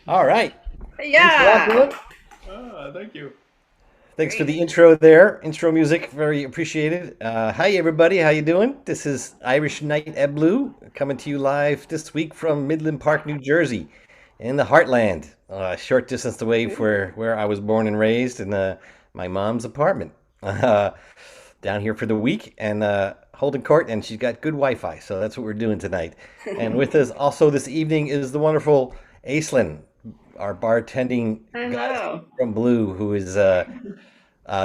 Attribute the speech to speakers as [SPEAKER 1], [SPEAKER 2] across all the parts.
[SPEAKER 1] All right. Thanks a lot,
[SPEAKER 2] Yeah.
[SPEAKER 1] Dylan.
[SPEAKER 3] Thank you.
[SPEAKER 1] Thanks for
[SPEAKER 2] Great.
[SPEAKER 1] the intro there. Intro music, very appreciated. Hi, everybody. How you doing? This is Irish Night at Blue coming to you live this week from Midland Park, New Jersey, in the heartland, a short distance away from where I was born and raised in my mom's apartment. Uh, Down here for the week and holding court, and she's got good Wi-Fi, so that's what we're doing tonight. And with us also this evening is the wonderful Aislinn, our bartending goddess
[SPEAKER 2] Hello.
[SPEAKER 1] from Blue, who is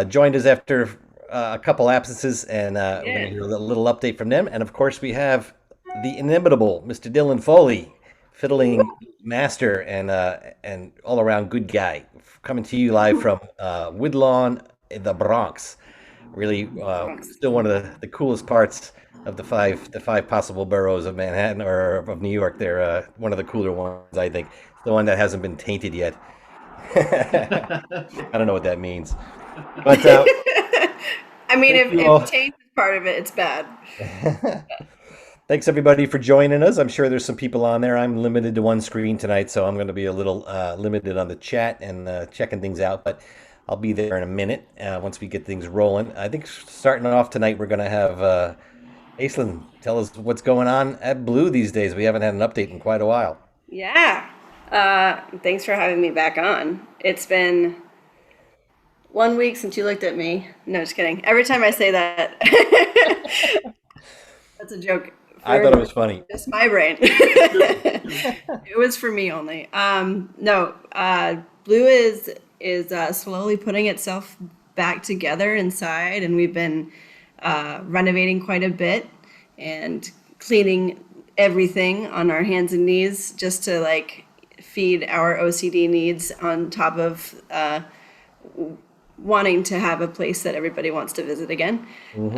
[SPEAKER 1] joined us after a couple absences, and we're going to
[SPEAKER 2] Yeah.
[SPEAKER 1] hear a little update from them. And of course, we have the inimitable Mr. Dylan Foley, fiddling master and all around good guy, coming to you live from Woodlawn, the Bronx. Really,
[SPEAKER 2] Thanks.
[SPEAKER 1] still one of the coolest parts of the five possible boroughs of Manhattan or of New York. They're one of the cooler ones, I think. The one that hasn't been tainted yet. I don't know what that means. But
[SPEAKER 2] I mean,
[SPEAKER 1] thank
[SPEAKER 2] if
[SPEAKER 1] you
[SPEAKER 2] if
[SPEAKER 1] all.
[SPEAKER 2] taste is part of it, it's bad.
[SPEAKER 1] Thanks everybody for joining us. I'm sure there's some people on there. I'm limited to one screen tonight, so I'm going to be a little limited on the chat and checking things out. But I'll be there in a minute once we get things rolling. I think starting off tonight, we're going to have Aislinn tell us what's going on at Blue these days. We haven't had an update in quite a while.
[SPEAKER 2] Yeah. Thanks for having me back on. It's been 1 week since you looked at me. No, just kidding. Every time I say that, that's a joke
[SPEAKER 1] I thought it
[SPEAKER 2] for
[SPEAKER 1] was funny.
[SPEAKER 2] just my brain. It was for me only. No, Blue is slowly putting itself back together inside, and we've been renovating quite a bit and cleaning everything on our hands and knees just to like feed our OCD needs on top of wanting to have a place that everybody wants to visit again.
[SPEAKER 1] Hmm.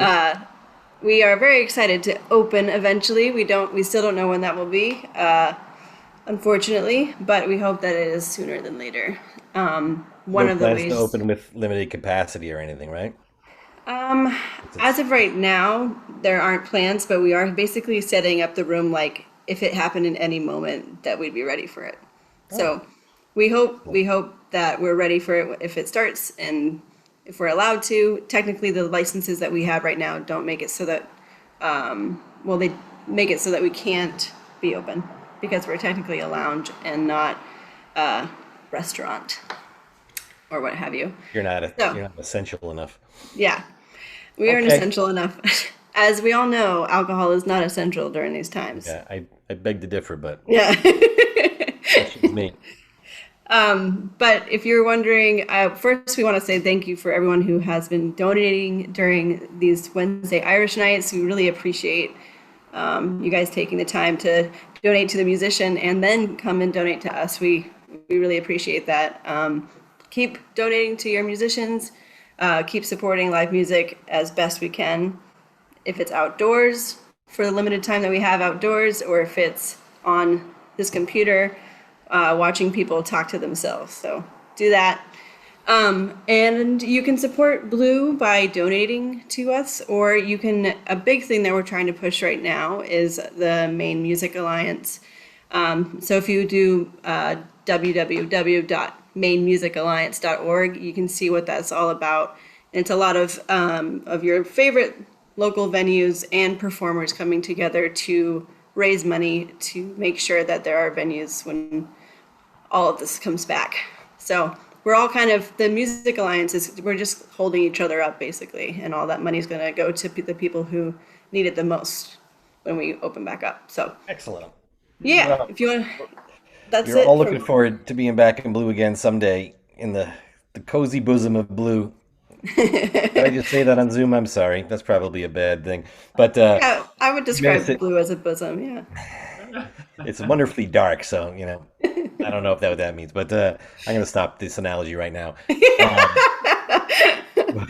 [SPEAKER 2] We are very excited to open eventually. We still don't know when that will be, unfortunately, but we hope that it is sooner than later. One
[SPEAKER 1] No
[SPEAKER 2] of the
[SPEAKER 1] plans to
[SPEAKER 2] ways,
[SPEAKER 1] open with limited capacity or anything, right?
[SPEAKER 2] um, as
[SPEAKER 1] It's
[SPEAKER 2] of right now, there aren't plans, but we are basically setting up the room like if it happened in any moment that we'd be ready for it.
[SPEAKER 1] oh,
[SPEAKER 2] So we hope
[SPEAKER 1] cool.
[SPEAKER 2] we hope that we're ready for it if it starts and if we're allowed to. Technically, the licenses that we have right now don't make it so that well, they make it so that we can't be open because we're technically a lounge and not a restaurant or what have you. So,
[SPEAKER 1] You're not essential enough.
[SPEAKER 2] yeah, we aren't
[SPEAKER 1] Okay.
[SPEAKER 2] essential enough. As we all know, alcohol is not essential during these times.
[SPEAKER 1] Yeah, I beg to differ, but
[SPEAKER 2] Yeah.
[SPEAKER 1] that's just me.
[SPEAKER 2] But if you're wondering, first we want to say thank you for everyone who has been donating during these Wednesday Irish nights. We really appreciate you guys taking the time to donate to the musician and then come and donate to us. We really appreciate that. Keep donating to your musicians. Keep supporting live music as best we can. If it's outdoors for the limited time that we have outdoors, or if it's on this computer, watching people talk to themselves. So do that. And you can support Blue by donating to us, or you can, a big thing that we're trying to push right now is the Maine Music Alliance. So if you do www.mainmusicalliance.org, you can see what that's all about. And it's a lot of your favorite local venues and performers coming together to raise money to make sure that there are venues when all of this comes back. So we're all kind of, the Music Alliance is, we're just holding each other up basically, and all that money is going to go to the people who need it the most when we open back up. So
[SPEAKER 1] Excellent.
[SPEAKER 2] yeah,
[SPEAKER 1] Well,
[SPEAKER 2] if you want, that's
[SPEAKER 1] we're all
[SPEAKER 2] it
[SPEAKER 1] looking
[SPEAKER 2] from.
[SPEAKER 1] forward to being back in blue again someday in the cozy bosom of blue. Did I just say that on Zoom? I'm sorry. That's probably a bad thing. But
[SPEAKER 2] Yeah, I would
[SPEAKER 1] we miss
[SPEAKER 2] describe
[SPEAKER 1] it.
[SPEAKER 2] blue as a bosom. Yeah.
[SPEAKER 1] It's wonderfully dark, so I don't know if that what that means, but I'm going to stop this analogy right now. Um,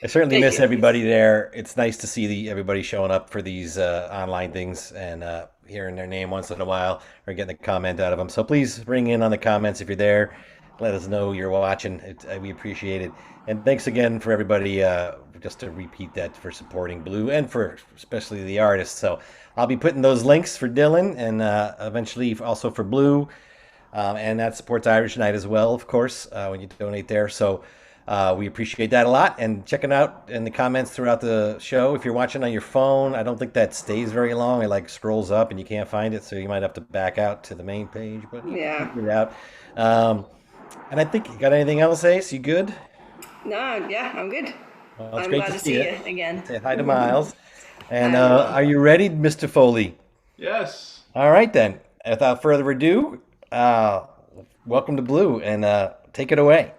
[SPEAKER 1] I certainly
[SPEAKER 2] Thank
[SPEAKER 1] miss
[SPEAKER 2] you.
[SPEAKER 1] everybody there. It's nice to see everybody showing up for these online things and hearing their name once in a while or getting a comment out of them. So please ring in on the comments if you're there. Let us know you're watching. We appreciate it. And thanks again for everybody, just to repeat that, for supporting Blue and for especially the artists. So I'll be putting those links for Dylan and eventually also for Blue. And that supports Irish Night as well, of course, when you donate there. So we appreciate that a lot. And checking out in the comments throughout the show. If you're watching on your phone, I don't think that stays very long. It like scrolls up and you can't find it, so you might have to back out to the main page. But you can
[SPEAKER 2] Yeah.
[SPEAKER 1] figure it out. Um, and I think you got anything else, Ace? You good?
[SPEAKER 2] No, yeah, I'm good.
[SPEAKER 1] Well, it's
[SPEAKER 2] I'm
[SPEAKER 1] great
[SPEAKER 2] glad
[SPEAKER 1] to
[SPEAKER 2] to
[SPEAKER 1] see
[SPEAKER 2] see
[SPEAKER 1] you.
[SPEAKER 2] you again.
[SPEAKER 1] Say hi to Miles. And
[SPEAKER 2] I will.
[SPEAKER 1] are you ready, Mr. Foley?
[SPEAKER 3] Yes.
[SPEAKER 1] All right then. Without further ado, welcome to Blue and take it away.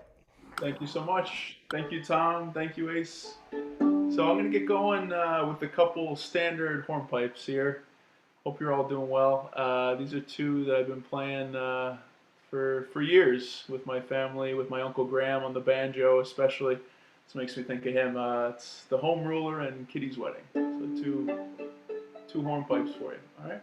[SPEAKER 3] Thank you so much. Thank you, Tom. Thank you, Ace. So I'm gonna get going with a couple standard hornpipes here. Hope you're all doing well. These are two that I've been playing for years with my family, with my Uncle Graham on the banjo, especially. This makes me think of him. It's the Home Ruler and Kitty's Wedding. So two hornpipes for you. All right.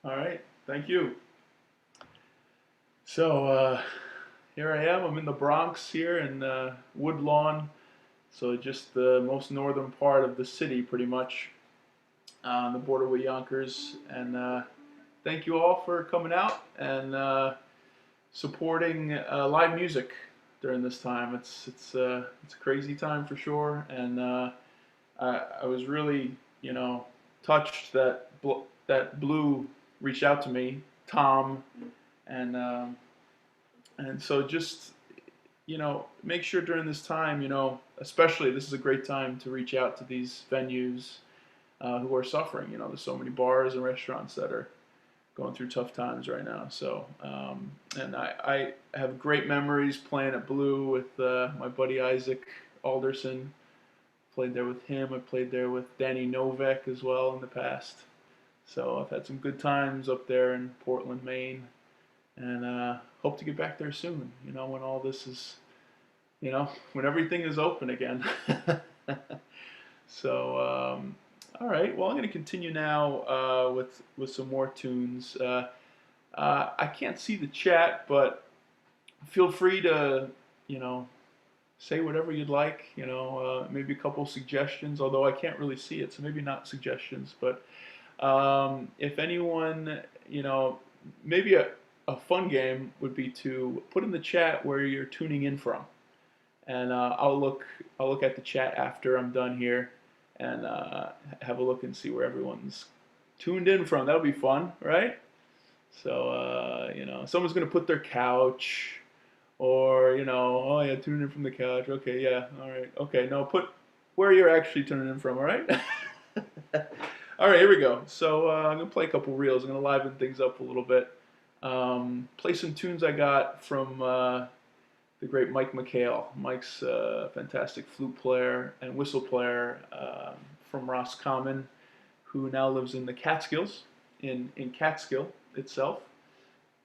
[SPEAKER 3] All right. Thank you. So here I am. I'm in the Bronx here in Woodlawn. So just the most northern part of the city, pretty much, on the border with Yonkers. And thank you all for coming out and supporting live music during this time. It's a crazy time for sure, and I was really, touched that that Blue reached out to me, Tom, and so just make sure during this time, especially this is a great time to reach out to these venues who are suffering. There's so many bars and restaurants that are going through tough times right now. So, and I have great memories playing at Blue with my buddy Isaac Alderson. Played there with him. I played there with Danny Novak as well in the past. So I've had some good times up there in Portland, Maine, and hope to get back there soon. When all this is, when everything is open again. So, all right. Well, I'm going to continue now with some more tunes. I can't see the chat, but feel free to, you know, say whatever you'd like. Maybe a couple suggestions, although I can't really see it, so maybe not suggestions. But if anyone, maybe a fun game would be to put in the chat where you're tuning in from, and I'll look at the chat after I'm done here, and have a look and see where everyone's tuned in from. That'll be fun, right? So someone's gonna put their couch, or oh yeah, tuning in from the couch. Okay, yeah, all right, okay. No, put where you're actually tuning in from. All right. All right, here we go. So I'm gonna play a couple reels. I'm gonna liven things up a little bit. Play some tunes I got from the great Mike McHale. Mike's a fantastic flute player and whistle player from Roscommon, who now lives in the Catskills, in Catskill itself.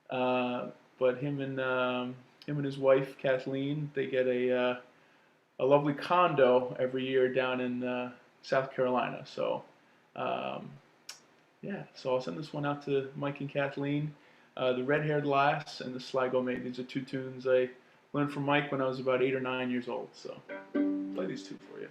[SPEAKER 3] But him and his wife Kathleen, they get a lovely condo every year down in South Carolina. So so I'll send this one out to Mike and Kathleen. The Red-Haired Lass and the Sligo Maid. These are two tunes I learned from Mike when I was about 8 or 9 years old. So play these two for you.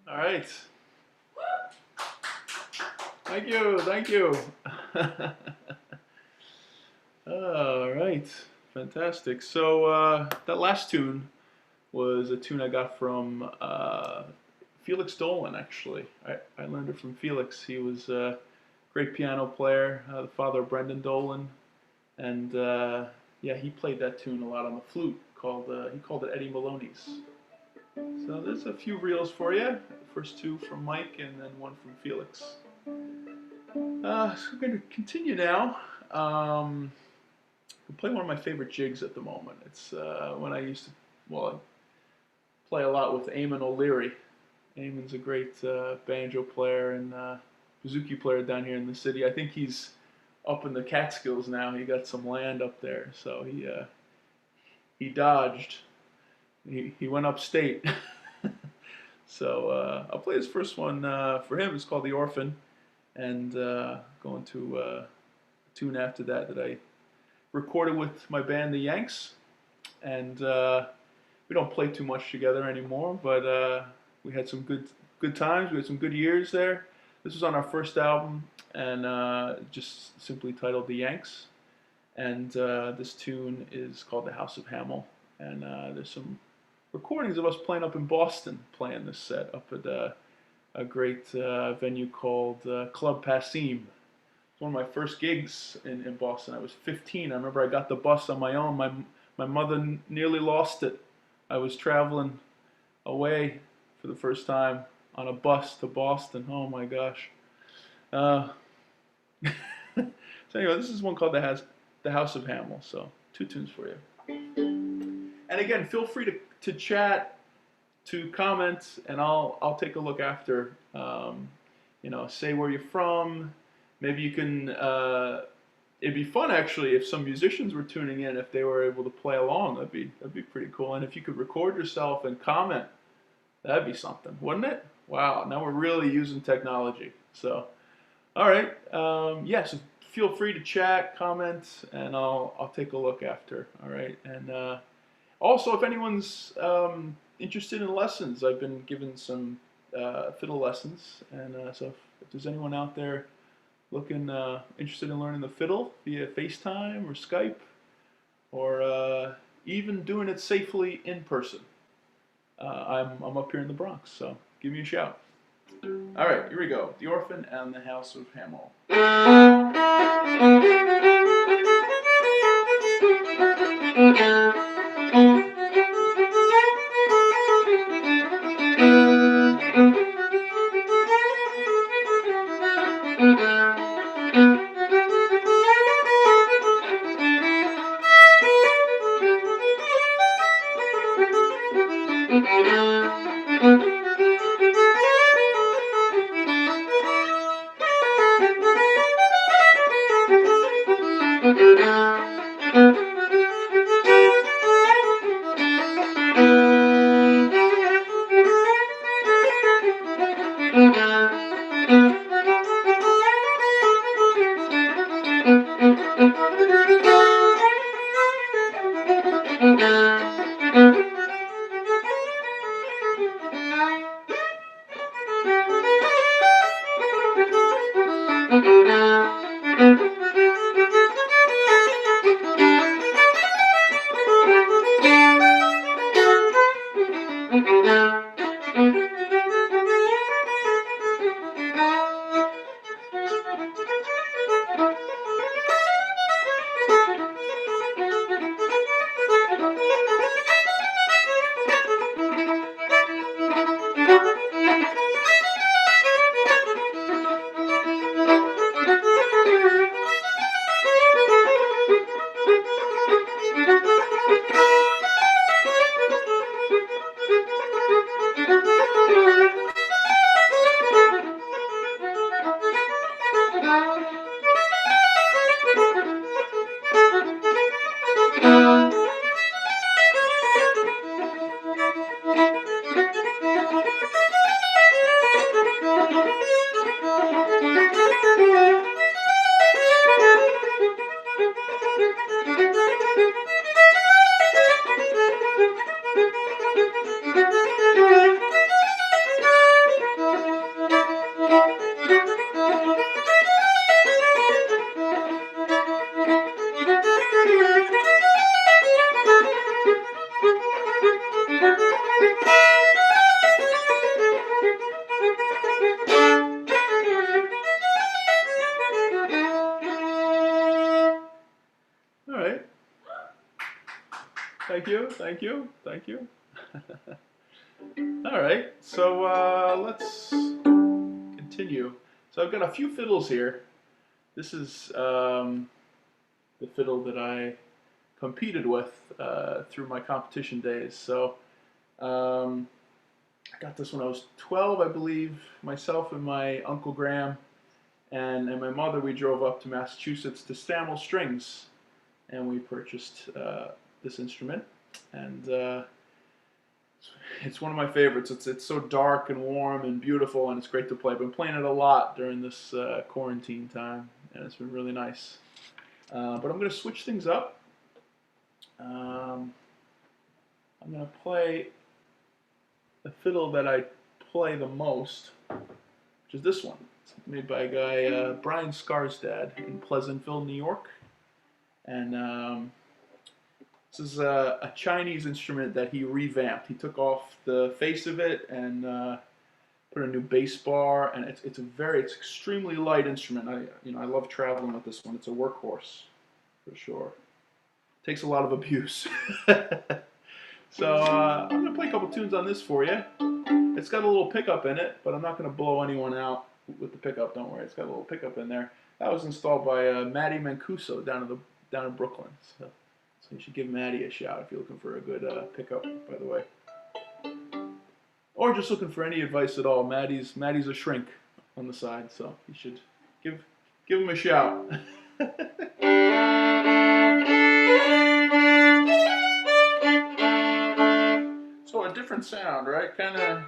[SPEAKER 3] All right. Thank you. Thank you. All right. Fantastic. So that last tune was a tune I got from Felix Dolan, actually. I learned it from Felix. He was a great piano player, the father of Brendan Dolan. And yeah, he played that tune a lot on the flute. He called it Eddie Maloney's. So there's a few reels for you. First two from Mike, and then one from Felix. So we're going to continue now. I play one of my favorite jigs at the moment. It's when I used to, well, I play a lot with Eamon O'Leary. Eamon's a great banjo player and bouzouki player down here in the city. I think he's up in the Catskills now. He got some land up there, so he dodged. He went upstate. So I'll play his first one for him. It's called The Orphan, and going to a tune after that I recorded with my band The Yanks, and we don't play too much together anymore, but we had some good times. We had some good years there. This was on our first album, and just simply titled The Yanks. And this tune is called The House of Hamel, and there's some recordings of us playing up in Boston, playing this set up at a great venue called Club Passim. It's one of my first gigs in Boston. I was 15. I remember I got the bus on my own. My mother nearly lost it. I was traveling away for the first time on a bus to Boston. Oh my gosh. So anyway, this is one called The House of Hamel. So 2 tunes for you. And again, feel free to chat, to comment, and I'll take a look after. Say where you're from. Maybe you can. It'd be fun actually if some musicians were tuning in, if they were able to play along. That'd be pretty cool. And if you could record yourself and comment, that'd be something, wouldn't it? Wow. Now we're really using technology. So, all right. So feel free to chat, comment, and I'll take a look after. All right. And also, if anyone's interested in lessons, I've been given some fiddle lessons, and so if there's anyone out there looking interested in learning the fiddle via FaceTime or Skype, or even doing it safely in person, I'm up here in the Bronx, so give me a shout. All right, here we go. The Orphan and the House of Hamel. Thank you, thank you, thank you. All right, so let's continue. So I've got a few fiddles here. This is the fiddle that I competed with through my competition days. So I got this when I was 12, I believe. Myself and my Uncle Graham and my mother, we drove up to Massachusetts to Stammel Strings, and we purchased this instrument. And it's one of my favorites. It's so dark and warm and beautiful, and it's great to play. I've been playing it a lot during this quarantine time, and it's been really nice. But I'm going to switch things up. I'm going to play the fiddle that I play the most, which is this one. It's made by a guy, Brian Scarsdad, in Pleasantville, New York. And this is a Chinese instrument that he revamped. He took off the face of it and put a new bass bar, and it's extremely light instrument. I love traveling with this one. It's a workhorse for sure. Takes a lot of abuse. So I'm gonna play a couple tunes on this for you. It's got a little pickup in it, but I'm not gonna blow anyone out with the pickup. Don't worry, it's got a little pickup in there. That was installed by Matty Mancuso down in Brooklyn. So you should give Matty a shout if you're looking for a good pickup, by the way. Or just looking for any advice at all. Matty's a shrink on the side, so you should give him a shout. So a different sound, right? Kind of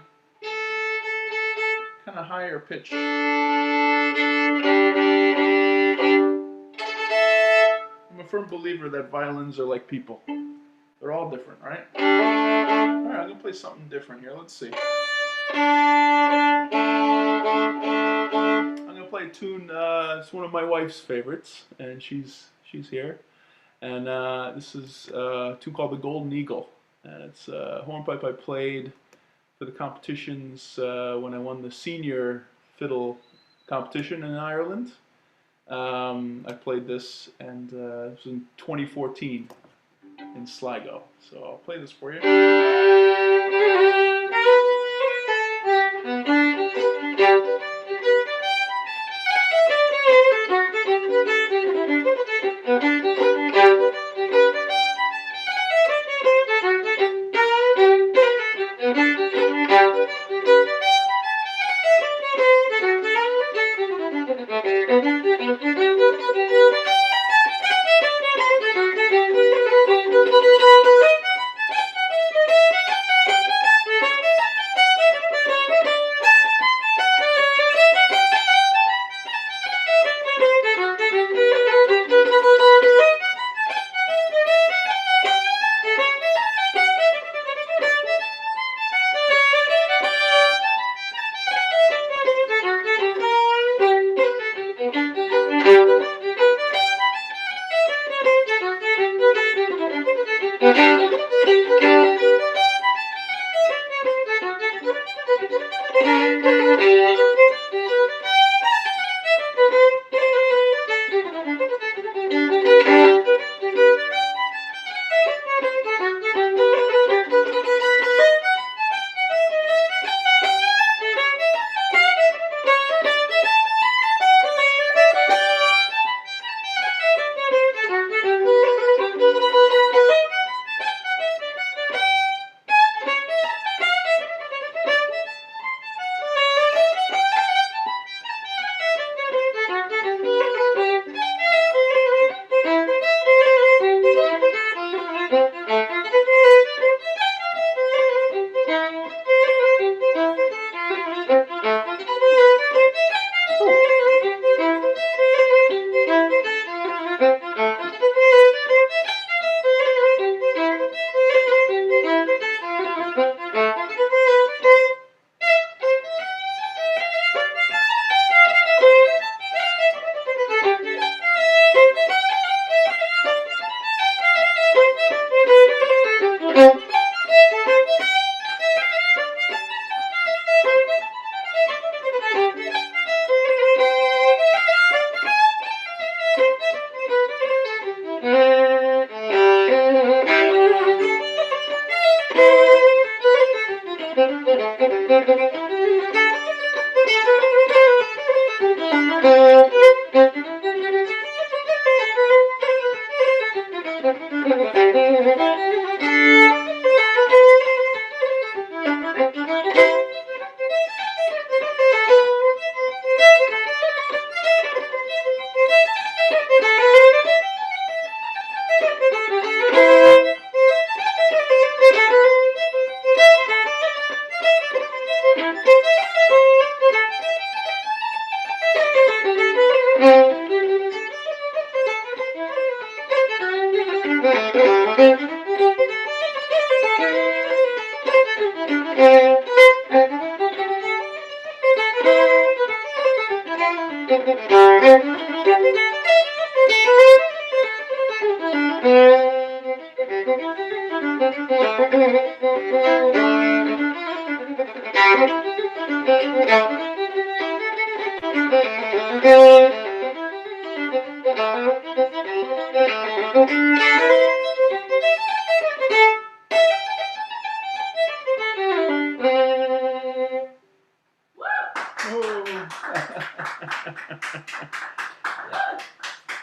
[SPEAKER 3] higher pitch. I'm a firm believer that violins are like people. They're all different, right? All right, I'm gonna play something different here. Let's see. I'm gonna play a tune. It's one of my wife's favorites, and she's here. And this is a tune called "The Golden Eagle," and it's a hornpipe I played for the competitions when I won the senior fiddle competition in Ireland. I played this, and it was in 2014 in Sligo. So I'll play this for you.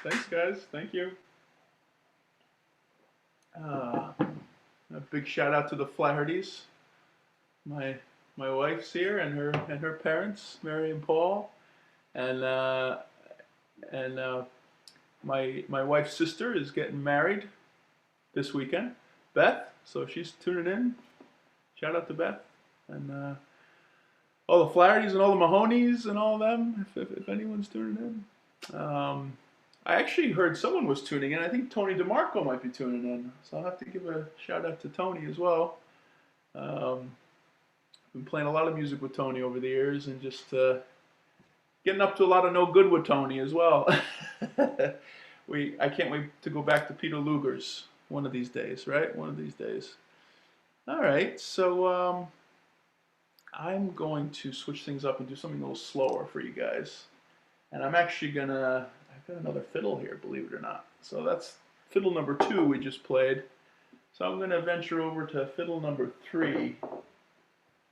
[SPEAKER 3] Thanks, guys. Thank you. A big shout out to the Flahertys. My my wife's here, and her parents, Mary and Paul, and my wife's sister is getting married this weekend, Beth. So she's tuning in. Shout out to Beth and all the Flahertys and all the Mahonies and all of them. If anyone's tuning in. I actually heard someone was tuning in. I think Tony DeMarco might be tuning in. So I'll have to give a shout out to Tony as well. Been playing a lot of music with Tony over the years and just getting up to a lot of no good with Tony as well. I can't wait to go back to Peter Luger's one of these days, right? One of these days. All right, so I'm going to switch things up and do something a little slower for you guys. And I'm actually gonna, I've got another fiddle here, believe it or not. So that's fiddle number 2 we just played. So I'm gonna venture over to fiddle number 3.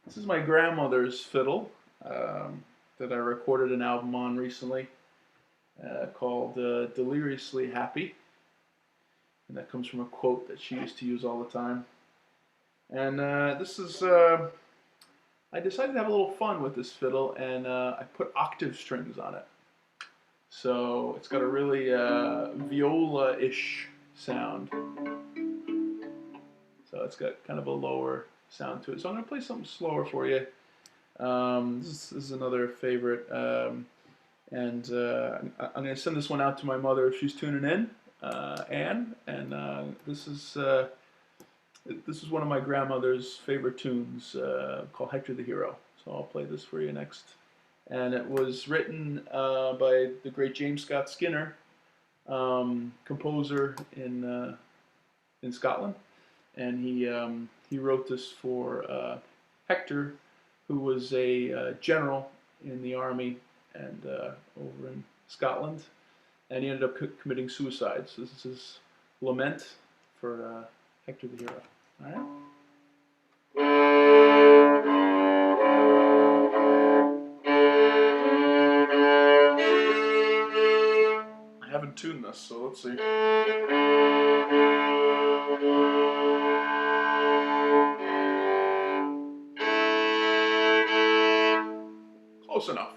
[SPEAKER 3] This is my grandmother's fiddle that I recorded an album on recently called Deliriously Happy. And that comes from a quote that she used to use all the time. And this is, I decided to have a little fun with this fiddle, and I put octave strings on it. So it's got a really viola-ish sound. So it's got kind of a lower sound to it. So I'm going to play something slower for you. This is another favorite. And I'm going to send this one out to my mother if she's tuning in, Anne. And this is one of my grandmother's favorite tunes called Hector the Hero. So I'll play this for you next. And it was written by the great James Scott Skinner, composer in Scotland. And he wrote this for Hector, who was a general in the army and over in Scotland, and he ended up committing suicide. So this is his lament for Hector the Hero. All right. I haven't tuned this, so let's see. Close enough.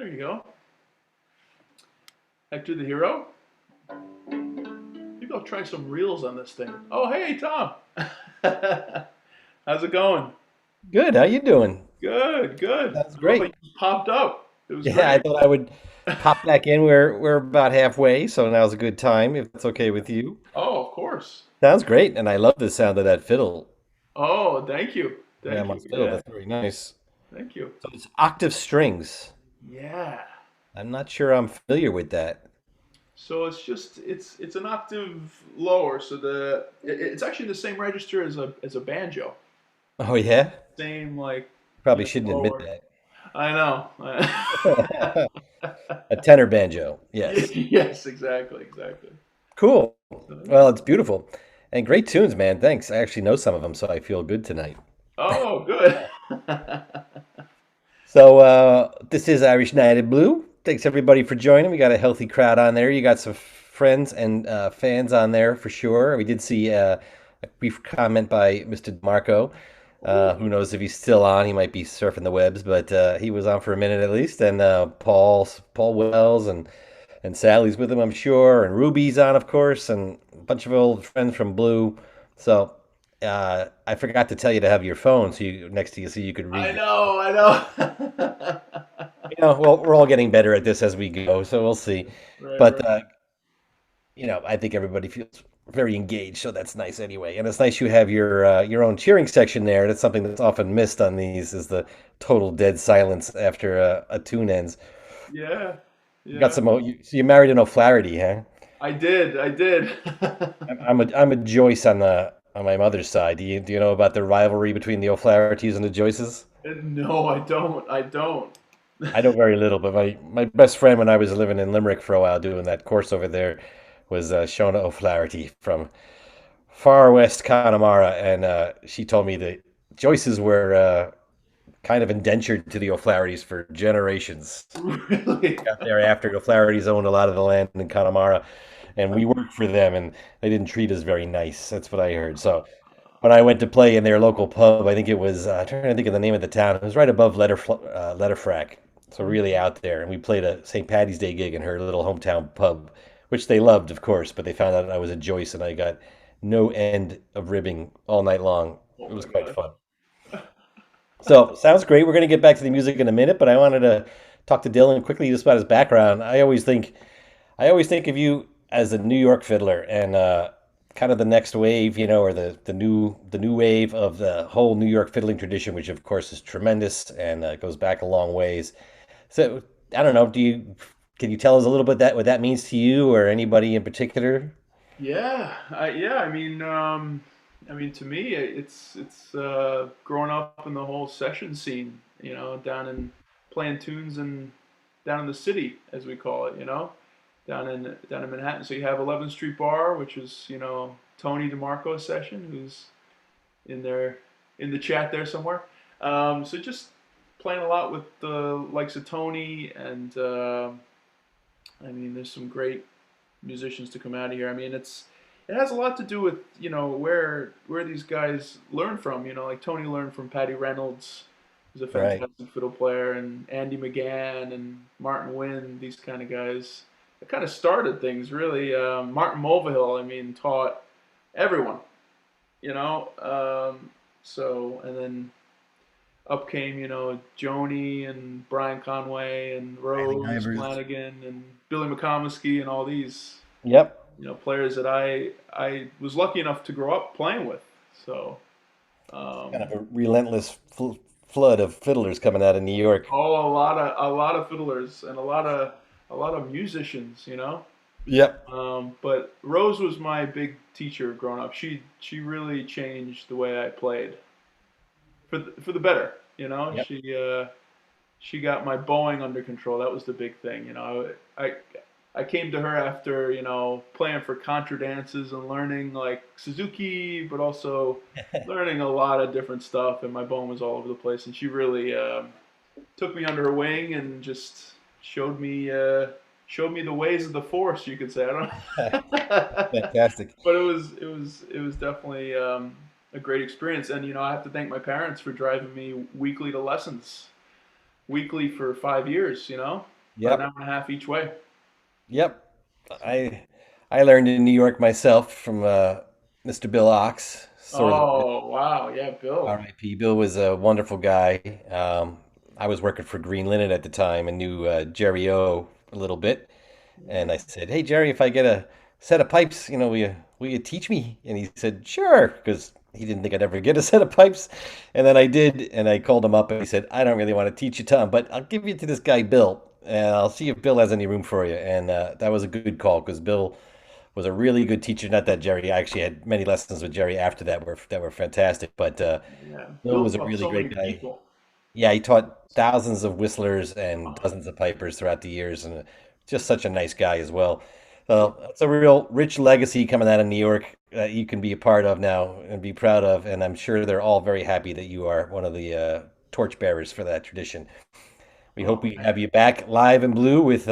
[SPEAKER 3] There you go. Hector the Hero. Maybe I'll try some reels on this thing. Oh, hey, Tom. How's it going?
[SPEAKER 1] Good. How you doing?
[SPEAKER 3] Good, good.
[SPEAKER 1] Sounds
[SPEAKER 3] I love how
[SPEAKER 1] great.
[SPEAKER 3] you popped up. It was
[SPEAKER 1] Yeah, I
[SPEAKER 3] great.
[SPEAKER 1] thought I would pop back in. We're about halfway, so now's a good time if it's okay with you.
[SPEAKER 3] Oh, of course.
[SPEAKER 1] Sounds great, and I love the sound of that fiddle.
[SPEAKER 3] Oh, thank you. Thank you.
[SPEAKER 1] Grandma's fiddle.
[SPEAKER 3] Yeah,
[SPEAKER 1] That's very nice.
[SPEAKER 3] thank you.
[SPEAKER 1] So it's octave strings.
[SPEAKER 3] Yeah.
[SPEAKER 1] I'm not sure I'm familiar with that.
[SPEAKER 3] So it's an octave lower. So it's actually the same register as a banjo.
[SPEAKER 1] Oh yeah?
[SPEAKER 3] Same like
[SPEAKER 1] Probably shouldn't admit
[SPEAKER 3] lower.
[SPEAKER 1] that.
[SPEAKER 3] I know.
[SPEAKER 1] A tenor banjo. Yes.
[SPEAKER 3] Yes, exactly, exactly.
[SPEAKER 1] Cool.
[SPEAKER 3] So,
[SPEAKER 1] Well, it's beautiful. And great tunes, man. Thanks. I actually know some of them, so I feel good tonight.
[SPEAKER 3] oh, good.
[SPEAKER 1] So this is Irish Night in Blue. Thanks everybody for joining. We got a healthy crowd on there. You got some friends and fans on there for sure. We did see a brief comment by Mr. DeMarco. Who knows if he's still on? He might be surfing the webs, but he was on for a minute at least. And Paul Wells and Sally's with him, I'm sure. And Ruby's on, of course, and a bunch of old friends from Blue. So I forgot to tell you to have your phone so you next to you so you could
[SPEAKER 3] I
[SPEAKER 1] read.
[SPEAKER 3] know, I know.
[SPEAKER 1] Well, we're all getting better at this as we go, so we'll see.
[SPEAKER 3] Right,
[SPEAKER 1] But
[SPEAKER 3] right.
[SPEAKER 1] I think everybody feels very engaged, so that's nice anyway. And it's nice you have your own cheering section there. That's something that's often missed on these is the total dead silence after a tune ends.
[SPEAKER 3] Yeah,
[SPEAKER 1] You got
[SPEAKER 3] yeah.
[SPEAKER 1] some. So you married an O'Flaherty, huh?
[SPEAKER 3] I did, I did.
[SPEAKER 1] I'm a Joyce on my mother's side. Do you know about the rivalry between the O'Flahertys and the Joyces?
[SPEAKER 3] No, I don't. I don't.
[SPEAKER 1] I know very little, but my best friend when I was living in Limerick for a while doing that course over there was Shona O'Flaherty from far west Connemara, and she told me that Joyces were kind of indentured to the O'Flahertys for generations.
[SPEAKER 3] Really?
[SPEAKER 1] Got there after O'Flaherty's owned a lot of the land in Connemara, and we worked for them, and they didn't treat us very nice. That's what I heard. So when I went to play in their local pub, I think it was I'm trying to think of the name of the town. It was right above Letterfrack, so really out there. And we played a St. Patty's Day gig in her little hometown pub, which they loved, of course. But they found out I was a Joyce, and I got no end of ribbing all night long.
[SPEAKER 3] Oh
[SPEAKER 1] It was
[SPEAKER 3] my
[SPEAKER 1] quite
[SPEAKER 3] God.
[SPEAKER 1] fun. So sounds great. We're going to get back to the music in a minute, but I wanted to talk to Dylan quickly just about his background. I always think of you as a New York fiddler and kind of the next wave, or the new wave of the whole New York fiddling tradition, which of course is tremendous and goes back a long ways. So I don't know. Can you tell us a little bit that what that means to you or anybody in particular?
[SPEAKER 3] Yeah, yeah. I mean, to me, it's growing up in the whole session scene. Down in playing tunes and down in the city, as we call it. Down in Manhattan. So you have 11th Street Bar, which is Tony DeMarco's session, who's in there in the chat there somewhere. So just playing a lot with the likes of Tony, and I mean, there's some great musicians to come out of here. I mean, it has a lot to do with where these guys learn from. Like Tony learned from Patty Reynolds, who's a
[SPEAKER 1] Right.
[SPEAKER 3] fantastic fiddle player, and Andy McGann and Martin Wynn. These kind of guys. It kind of started things really. Martin Mulvihill, I mean, taught everyone. You know, so and then up came Joni and Brian Conway and
[SPEAKER 1] Riley
[SPEAKER 3] Rose
[SPEAKER 1] Ivers.
[SPEAKER 3] Flanagan and Billy McComiskey and all these
[SPEAKER 1] Yep.
[SPEAKER 3] players that I was lucky enough to grow up playing with. So,
[SPEAKER 1] Kind
[SPEAKER 3] um,
[SPEAKER 1] of a relentless flood of fiddlers coming out of New York.
[SPEAKER 3] oh, a lot of fiddlers and a lot of musicians.
[SPEAKER 1] Yep.
[SPEAKER 3] But Rose was my big teacher growing up. She really changed the way I played for the better.
[SPEAKER 1] Yep.
[SPEAKER 3] She got my bowing under control. That was the big thing. I came to her after playing for contra dances and learning like Suzuki, but also learning a lot of different stuff. And my bowing was all over the place. And she really took me under her wing and just showed me the ways of the force. You could say. I don't.
[SPEAKER 1] Fantastic.
[SPEAKER 3] But it was definitely a great experience. And I have to thank my parents for driving me weekly to lessons weekly for 5 years. About an hour
[SPEAKER 1] Yep.
[SPEAKER 3] and a half each way.
[SPEAKER 1] Yep. I I learned in New York myself from Mr. Bill Ox, sort of the
[SPEAKER 3] Oh wow, yeah, Bill.
[SPEAKER 1] RIP. Bill was a wonderful guy. I was working for Green Linen at the time and knew Jerry O a little bit. And I said, "Hey Jerry, if I get a set of pipes, will you teach me?" And he said, "Sure," because he didn't think I'd ever get a set of pipes. And then I did, and I called him up and he said, "I don't really want to teach you, Tom, but I'll give you to this guy Bill, and I'll see if Bill has any room for you." And that was a good call because Bill was a really good teacher. Not that Jerry, I actually had many lessons with Jerry after that were fantastic, but
[SPEAKER 3] Yeah,
[SPEAKER 1] Bill
[SPEAKER 3] Bill
[SPEAKER 1] was a
[SPEAKER 3] taught
[SPEAKER 1] really
[SPEAKER 3] so many
[SPEAKER 1] great guy.
[SPEAKER 3] people.
[SPEAKER 1] Yeah, he taught thousands of whistlers and dozens of pipers throughout the years, and just such a nice guy as well.
[SPEAKER 3] Yeah,
[SPEAKER 1] So it's a real rich legacy coming out of New York that you can be a part of now and be proud of. And I'm sure they're all very happy that you are one of the torchbearers for that tradition. We hope
[SPEAKER 3] oh,
[SPEAKER 1] we have you back live in blue with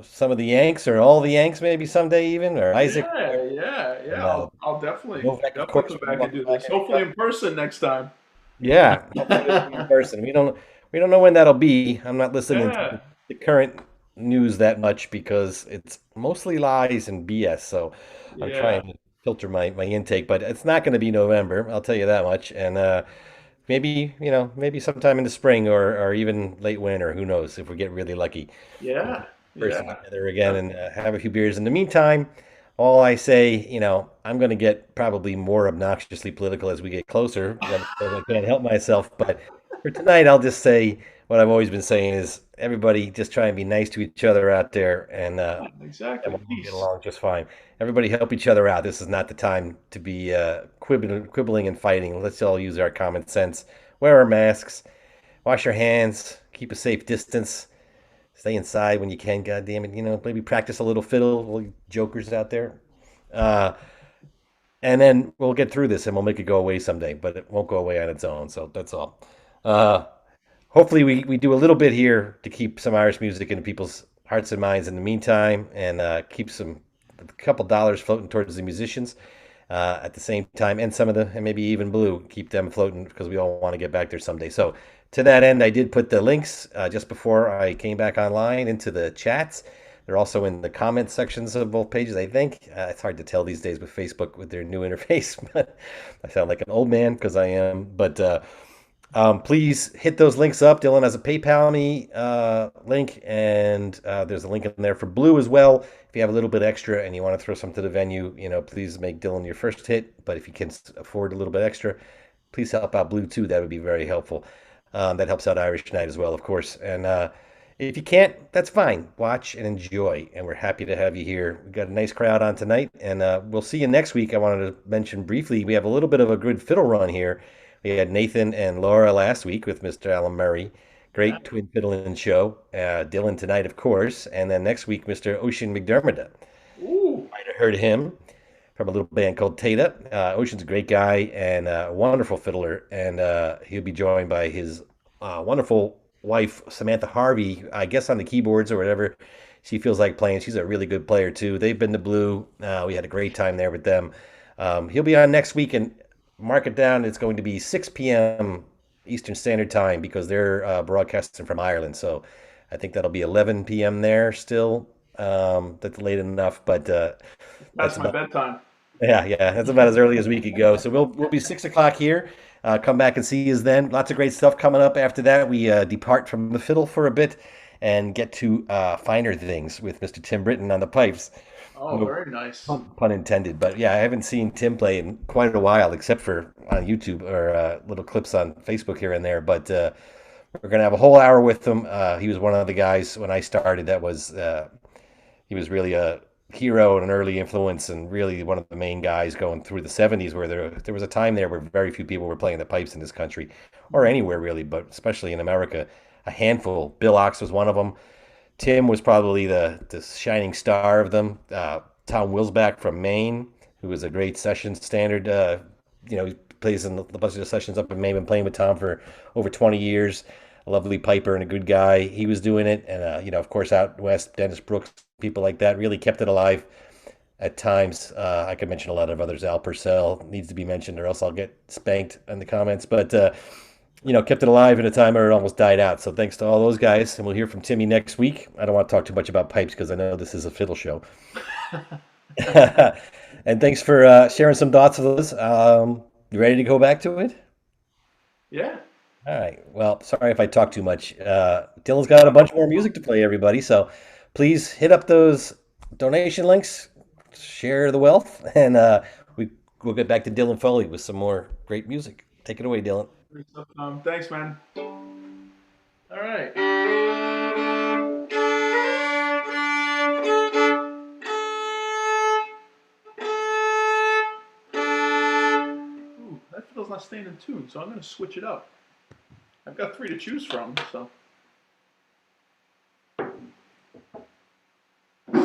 [SPEAKER 1] some of the Yanks or all the Yanks maybe someday even, or Isaac,
[SPEAKER 3] yeah, yeah, yeah.
[SPEAKER 1] and
[SPEAKER 3] I'll definitely
[SPEAKER 1] Novak, of
[SPEAKER 3] definitely
[SPEAKER 1] course,
[SPEAKER 3] come
[SPEAKER 1] when you
[SPEAKER 3] back and
[SPEAKER 1] want to
[SPEAKER 3] do
[SPEAKER 1] come back
[SPEAKER 3] this. Hopefully
[SPEAKER 1] anytime.
[SPEAKER 3] in person next time.
[SPEAKER 1] Yeah, hopefully it'll be in person. We don't know when that'll be. I'm not listening to
[SPEAKER 3] Yeah,
[SPEAKER 1] the current news that much because it's mostly lies and BS. So I'm
[SPEAKER 3] yeah,
[SPEAKER 1] trying to filter my intake, but it's not going to be November, I'll tell you that much. And maybe sometime in the spring or even late winter, who knows if we get really lucky. We'll
[SPEAKER 3] yeah,
[SPEAKER 1] get in person
[SPEAKER 3] yeah.
[SPEAKER 1] together again and have a few beers. In the meantime, all I say, I'm going to get probably more obnoxiously political as we get closer, because I can't help myself. But for tonight, I'll just say what I've always been saying is everybody just try and be nice to each other out there,
[SPEAKER 3] Yeah,
[SPEAKER 1] and
[SPEAKER 3] exactly.
[SPEAKER 1] we'll all get
[SPEAKER 3] Peace.
[SPEAKER 1] along just fine. Everybody help each other out. This is not the time to be quibbling and fighting. Let's all use our common sense. Wear our masks, wash your hands, keep a safe distance. Stay inside when you can, God damn it. Maybe practice a little fiddle, all you jokers out there. Uh, and then we'll get through this and we'll make it go away someday, but it won't go away on its own. So that's all. Uh, Hopefully, we do a little bit here to keep some Irish music in people's hearts and minds in the meantime and keep a couple dollars floating towards the musicians at the same time, and some of the, and maybe even Blue, keep them floating because we all want to get back there someday. So, to that end, I did put the links just before I came back online into the chats. They're also in the comment sections of both pages, I think. It's hard to tell these days with Facebook with their new interface, but I sound like an old man because I am. But please hit those links up. Dylan has a PayPal me link, and there's a link in there for Blue as well. If you have a little bit extra and you want to throw some to the venue, please make Dylan your first hit. But if you can afford a little bit extra, please help out Blue too. That would be very helpful. That helps out Irish Night as well, of course. And if you can't, that's fine. Watch and enjoy. And we're happy to have you here. We've got a nice crowd on tonight, and we'll see you next week. I wanted to mention briefly we have a little bit of a good fiddle run here. We had Nathan and Laura last week with Mr. Alan Murray.
[SPEAKER 3] Yeah.
[SPEAKER 1] Great twin fiddling show. Dylan tonight, of course. And then next week, Mr. Ocean McDermott.
[SPEAKER 3] Ooh.
[SPEAKER 1] Might have heard him from a little band called Tata. Ocean's a great guy and a wonderful fiddler. And he'll be joined by his wonderful wife, Samantha Harvey, I guess on the keyboards or whatever she feels like playing. She's a really good player, too. They've been to Blue. We had a great time there with them. He'll be on next week, and mark it down. It's going to be 6 p.m. Eastern Standard Time because they're broadcasting from Ireland. So I think that'll be 11 p.m. there still. That's late enough, but that's
[SPEAKER 3] Past my
[SPEAKER 1] about
[SPEAKER 3] bedtime.
[SPEAKER 1] yeah. That's about as early as we could go. So we'll be 6 o'clock here. Come back and see us then. Lots of great stuff coming up. After that, we depart from the fiddle for a bit and get to finer things with Mr. Tim Britton on the pipes.
[SPEAKER 3] Oh,
[SPEAKER 1] No
[SPEAKER 3] very nice.
[SPEAKER 1] pun intended. But yeah, I haven't seen Tim play in quite a while, except for on YouTube or little clips on Facebook here and there. But we're gonna have a whole hour with him. He was one of the guys when I started. He was really a hero and an early influence, and really one of the main guys going through the '70s, where there was a time there where very few people were playing the pipes in this country, or anywhere really, but especially in America. A handful. Bill Ox was one of them. Tim was probably the shining star of them. Tom Wilsback from Maine, who was a great session standard. He plays in a bunch of the sessions up in Maine. Been playing with Tom for over 20 years. A lovely piper and a good guy. He was doing it, and of course, out west, Dennis Brooks, people like that really kept it alive at times. I could mention a lot of others. Al Purcell needs to be mentioned, or else I'll get spanked in the comments. But kept it alive at a time where it almost died out. So thanks to all those guys, and we'll hear from Timmy next week. I don't want to talk too much about pipes because I know this is a fiddle show. And thanks for sharing some thoughts with us. You ready to go back to it?
[SPEAKER 3] Yeah.
[SPEAKER 1] All right. Well, sorry if I talk too much. Dylan's got a bunch more music to play, everybody. So please hit up those donation links, share the wealth, and we'll get back to Dylan Foley with some more great music. Take it away, Dylan.
[SPEAKER 3] Thanks, man. All right. Ooh, that fiddle's not staying in tune, so I'm going to switch it up. I've got three to choose from, so that's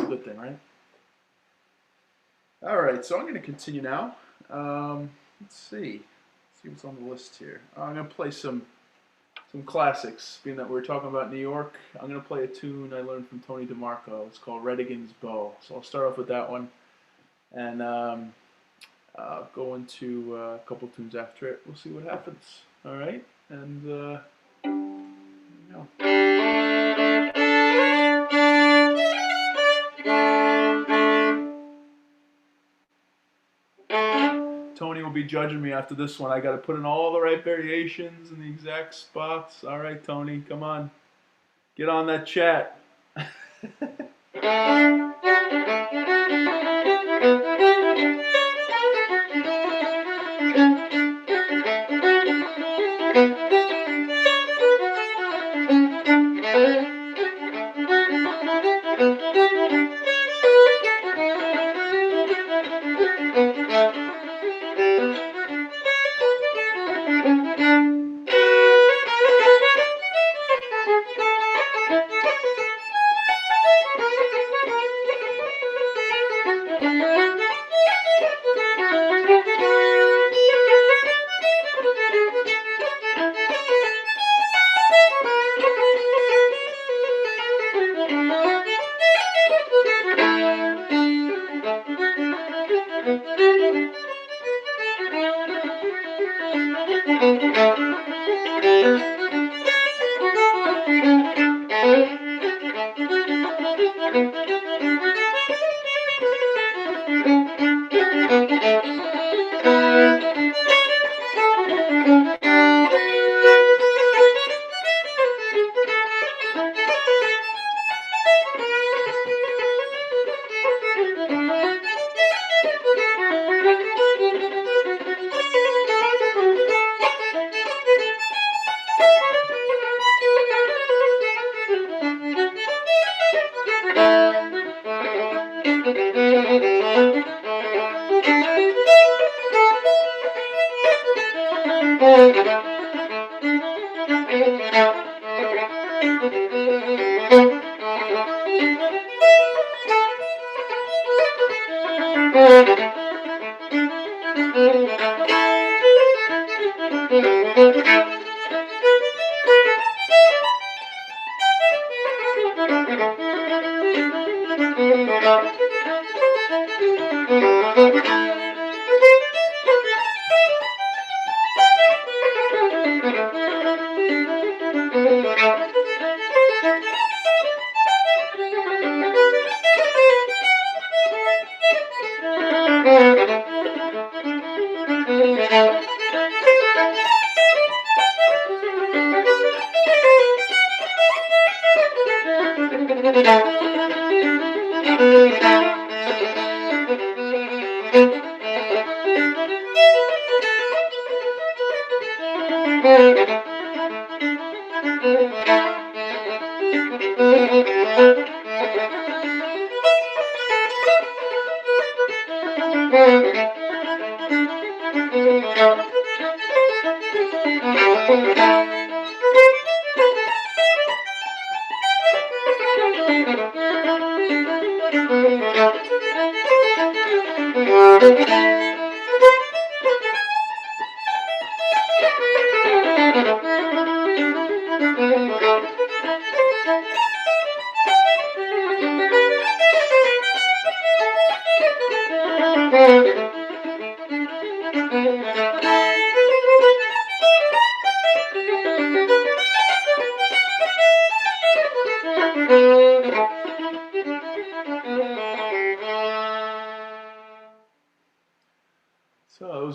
[SPEAKER 3] a good thing, right? All right, so I'm going to continue now. Let's see. Let's see what's on the list here. I'm going to play some classics. Being that we're talking about New York, I'm going to play a tune I learned from Tony DeMarco. It's called Redigan's Bow. So I'll start off with that one, and go into a couple tunes after it. We'll see what happens. All right, and here we go. Tony will be judging me after this one. I got to put in all the right variations in the exact spots. All right, Tony, come on. Get on that chat.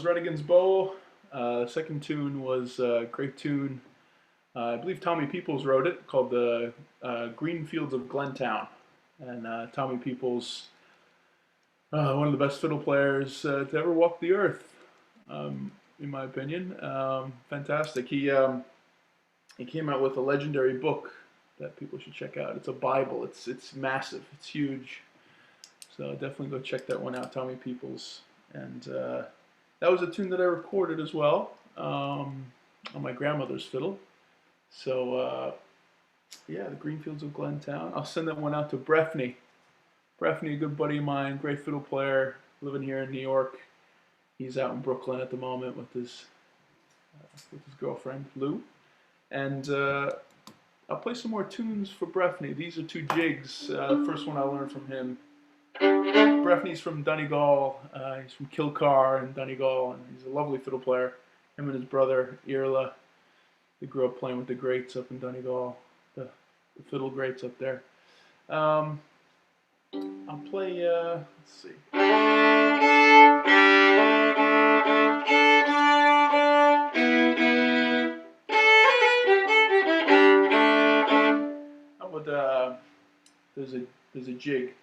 [SPEAKER 3] was Redigan's Bow. Second tune was a great tune. I believe Tommy Peoples wrote it, called the Green Fields of Glentown. And Tommy Peoples, one of the best fiddle players to ever walk the earth, in my opinion. Fantastic. He came out with a legendary book that people should check out. It's a Bible. It's massive. It's huge. So definitely go check that one out, Tommy Peoples. And that was a tune that I recorded as well, on my grandmother's fiddle. So yeah, the Greenfields of Glentown. I'll send that one out to Breffney. Breffney, a good buddy of mine, great fiddle player, living here in New York. He's out in Brooklyn at the moment with his girlfriend Lou. And I'll play some more tunes for Breffney. These are two jigs. First one I learned from him. Breffney's from Donegal. He's from Kilcar in Donegal, and he's a lovely fiddle player. Him and his brother Irla, they grew up playing with the greats up in Donegal, the fiddle greats up there. I'll play. Let's see. How about there's a jig.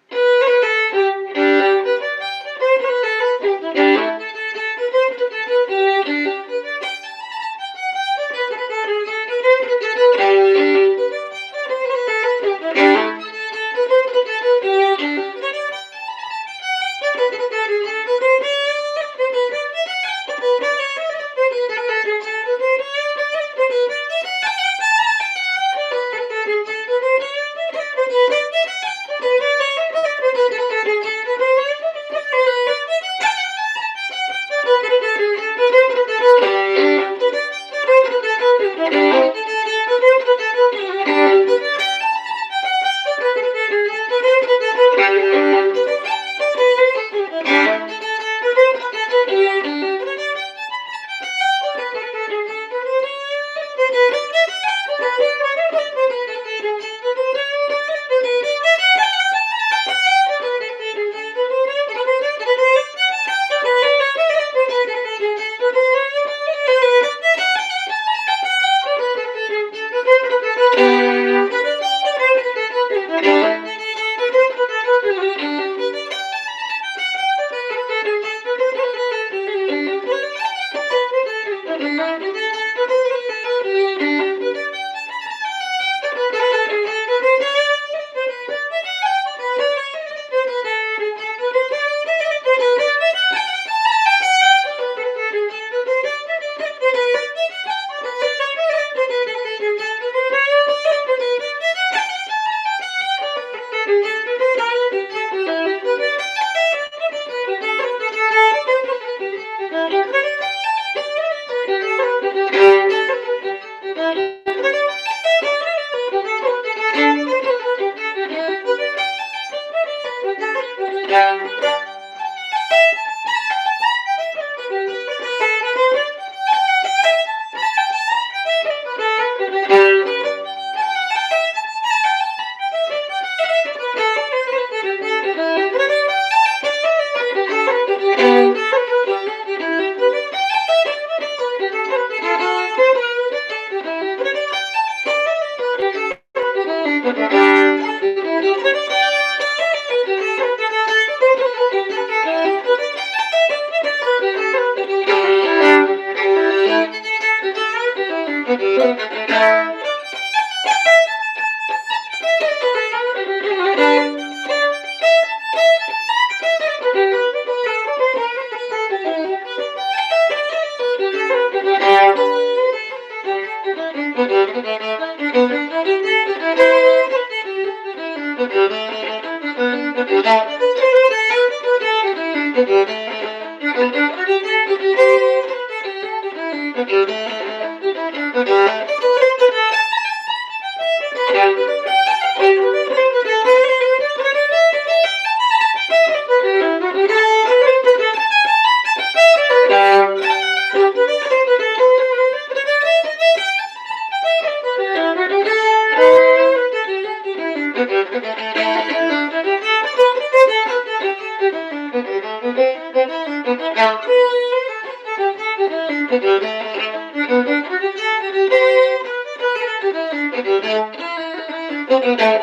[SPEAKER 3] Oh.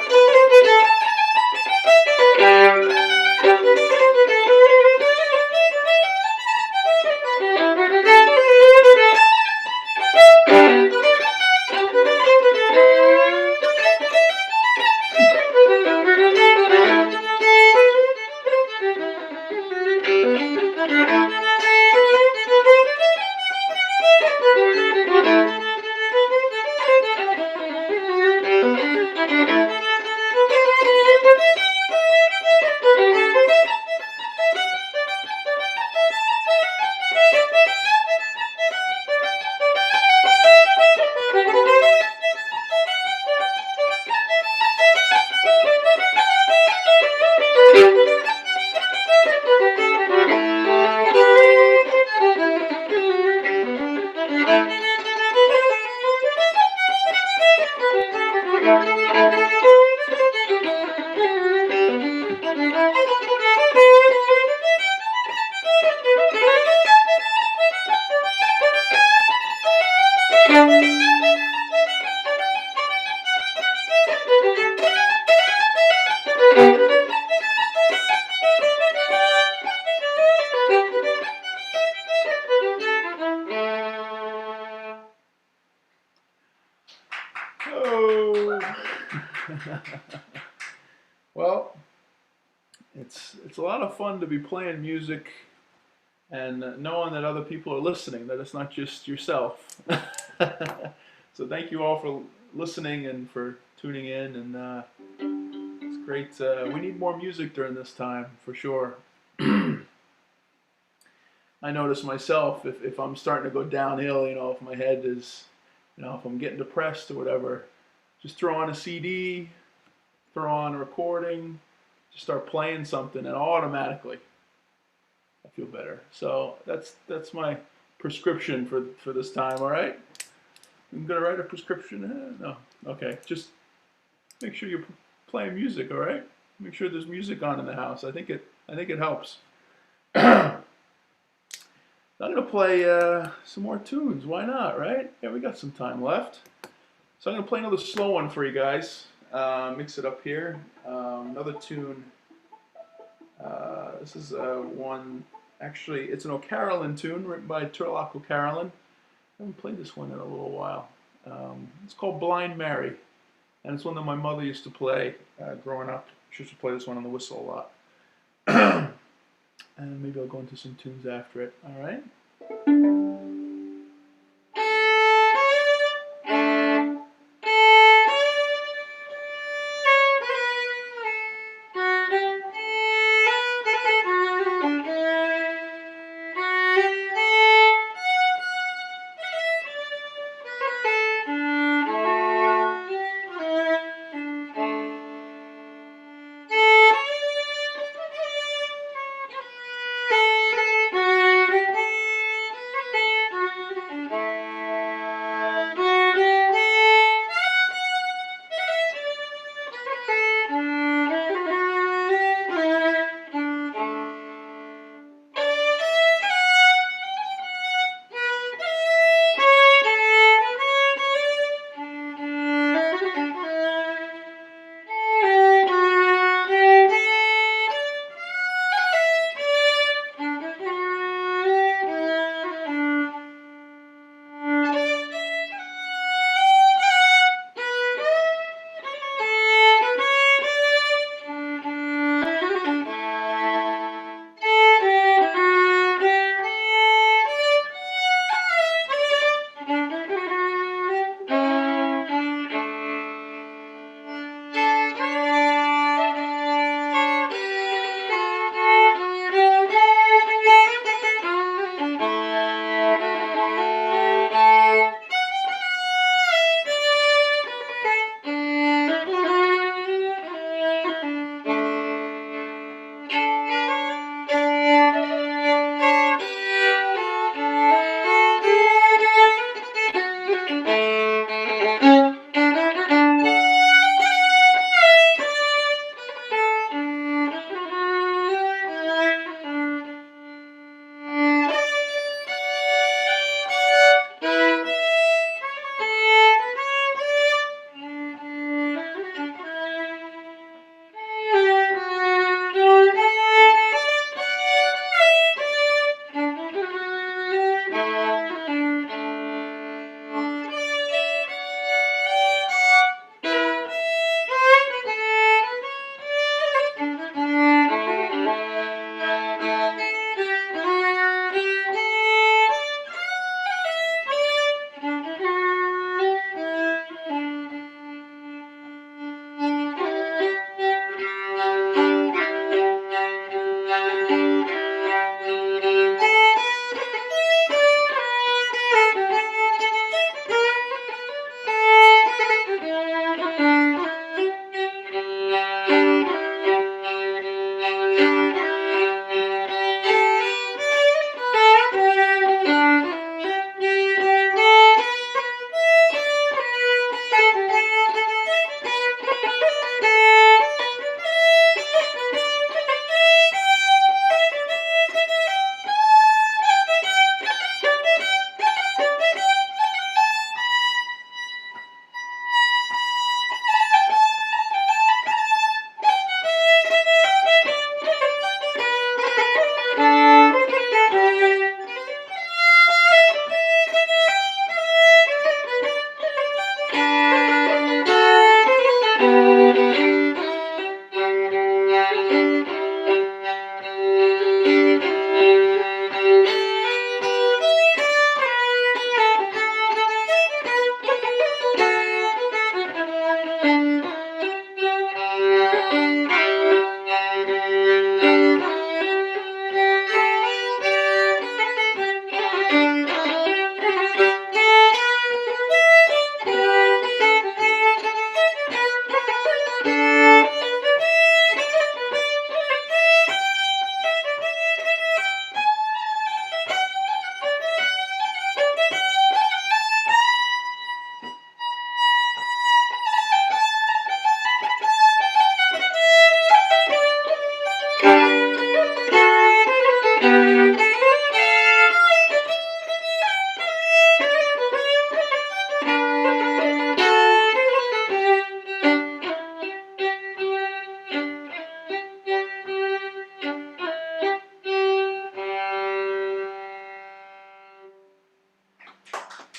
[SPEAKER 3] Well, it's a lot of fun to be playing music and knowing that other people are listening, that it's not just yourself. So thank you all for listening and for tuning in, and it's great. We need more music during this time for sure. I notice myself if I'm starting to go downhill, if my head is, if I'm getting depressed or whatever, just throw on a CD, throw on a recording, just start playing something, and automatically I feel better. So that's my prescription for this time. All right, I'm gonna write a prescription. No, okay, just make sure you're playing music. All right, make sure there's music on in the house. I think it helps. I'm gonna play some more tunes. Why not, right? Yeah, we got some time left. So I'm gonna play another slow one for you guys. Mix it up here. Another tune. This is one. Actually, it's an O'Carolan tune written by Turlock O'Carolan. I haven't played this one in a little while. It's called Blind Mary, and it's one that my mother used to play growing up. She used to play this one on the whistle a lot. And maybe I'll go into some tunes after it. All right.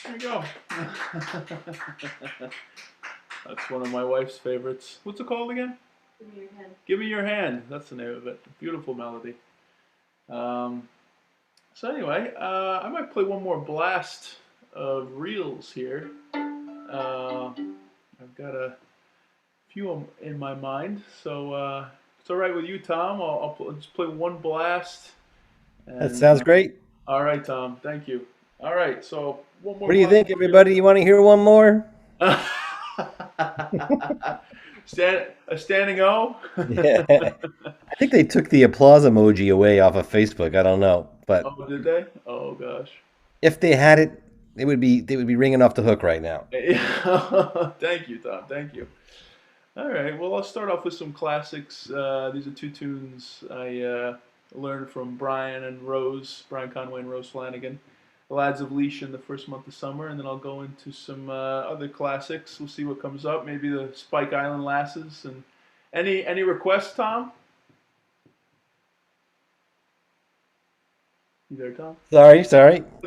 [SPEAKER 3] There you go. That's one of my wife's favorites. What's it called again?
[SPEAKER 2] Give me your hand.
[SPEAKER 3] Give Me Your Hand. That's the name of it. Beautiful melody. Um, so anyway, I might play one more blast of reels here. I've got a few in my mind, so it's all right with you, Tom. I'll just play one blast.
[SPEAKER 1] That
[SPEAKER 3] And
[SPEAKER 1] sounds great.
[SPEAKER 3] all right, Tom. Thank you. All right, so one more
[SPEAKER 1] What do you
[SPEAKER 3] blast
[SPEAKER 1] think,
[SPEAKER 3] of
[SPEAKER 1] everybody? You want to hear one more?
[SPEAKER 3] reels. A standing O.
[SPEAKER 1] Yeah. I think they took the applause emoji away off of Facebook. I don't know, but
[SPEAKER 3] Oh, did they? Oh gosh.
[SPEAKER 1] if they had it, they would be ringing off the hook right now.
[SPEAKER 3] Thank you, Tom. Thank you. All right. Well, I'll start off with some classics. These are two tunes I learned from Brian Conway and Rose Flanagan. The Lads of Leash in the first month of summer, and then I'll go into some other classics. We'll see what comes up. Maybe the Spike Island Lasses. And any requests, Tom? You there, Tom?
[SPEAKER 1] Sorry.
[SPEAKER 3] It's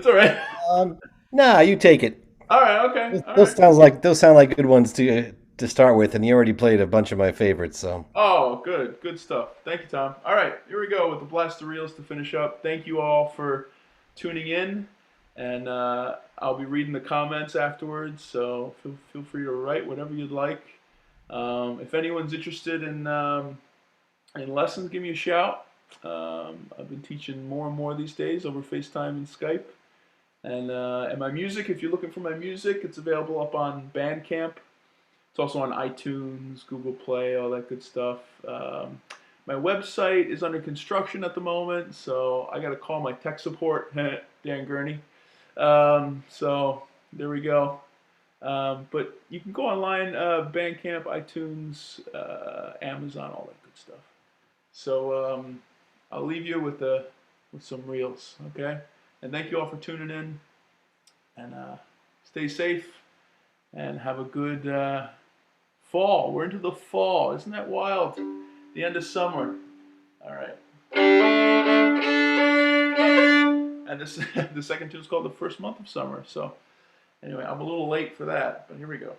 [SPEAKER 3] all right.
[SPEAKER 1] Um, nah, you take it.
[SPEAKER 3] All right. Okay.
[SPEAKER 1] Those,
[SPEAKER 3] All
[SPEAKER 1] those
[SPEAKER 3] right.
[SPEAKER 1] sound like good ones to start with, and you already played a bunch of my favorites. So
[SPEAKER 3] Oh, good. Good stuff. Thank you, Tom. All right, here we go with the Blast of Reels to finish up. Thank you all for tuning in, and I'll be reading the comments afterwards, so feel free to write whatever you'd like. If anyone's interested in lessons, give me a shout. I've been teaching more and more these days over FaceTime and Skype. And my music, if you're looking for my music, it's available up on Bandcamp. It's also on iTunes, Google Play, all that good stuff. My website is under construction at the moment, so I got to call my tech support, Dan Gurney. So there we go. But you can go online, Bandcamp, iTunes, Amazon, all that good stuff. So I'll leave you with some reels, okay? And thank you all for tuning in. And stay safe and have a good fall. We're into the fall. Isn't that wild? The end of summer. All right. And this the second tune is called The First Month of Summer. So anyway, I'm a little late for that, but here we go.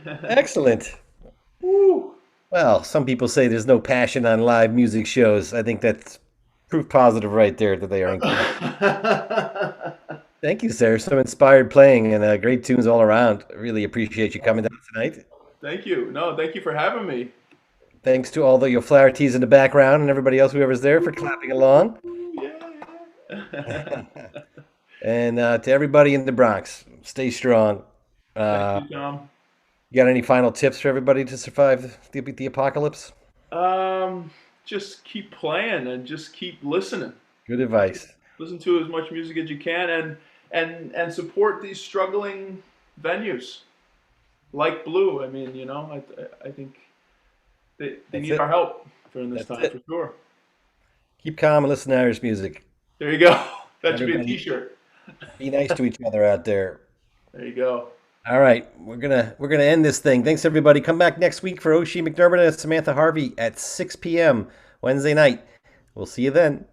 [SPEAKER 1] Excellent.
[SPEAKER 3] Woo.
[SPEAKER 1] Well, some people say there's no passion on live music shows. I think that's proof positive right there that they are incorrect. Thank you, sir. Some inspired playing and great tunes all around. Really appreciate you coming down tonight.
[SPEAKER 3] Thank you. No, thank you for having me.
[SPEAKER 1] Thanks to all the O'Flaherty's in the background and everybody else, whoever's there, for clapping along.
[SPEAKER 3] Yeah.
[SPEAKER 1] And to everybody in the Bronx, stay strong.
[SPEAKER 3] Thank
[SPEAKER 1] Uh,
[SPEAKER 3] you, Tom.
[SPEAKER 1] you got any final tips for everybody to survive the apocalypse?
[SPEAKER 3] Um, just keep playing and just keep listening.
[SPEAKER 1] Good advice.
[SPEAKER 3] Listen to as much music as you can, and support these struggling venues like Blue. I mean, I think they
[SPEAKER 1] That's
[SPEAKER 3] need our
[SPEAKER 1] it.
[SPEAKER 3] help during this
[SPEAKER 1] That's
[SPEAKER 3] time for
[SPEAKER 1] it.
[SPEAKER 3] sure.
[SPEAKER 1] Keep calm and listen to Irish music.
[SPEAKER 3] There you go. That should be a
[SPEAKER 1] Everybody,
[SPEAKER 3] T-shirt.
[SPEAKER 1] be nice to each other out there.
[SPEAKER 3] There you go.
[SPEAKER 1] All right, we're gonna end this thing. Thanks everybody. Come back next week for Oshie McDermott and Samantha Harvey at 6 p.m. Wednesday night. We'll see you then.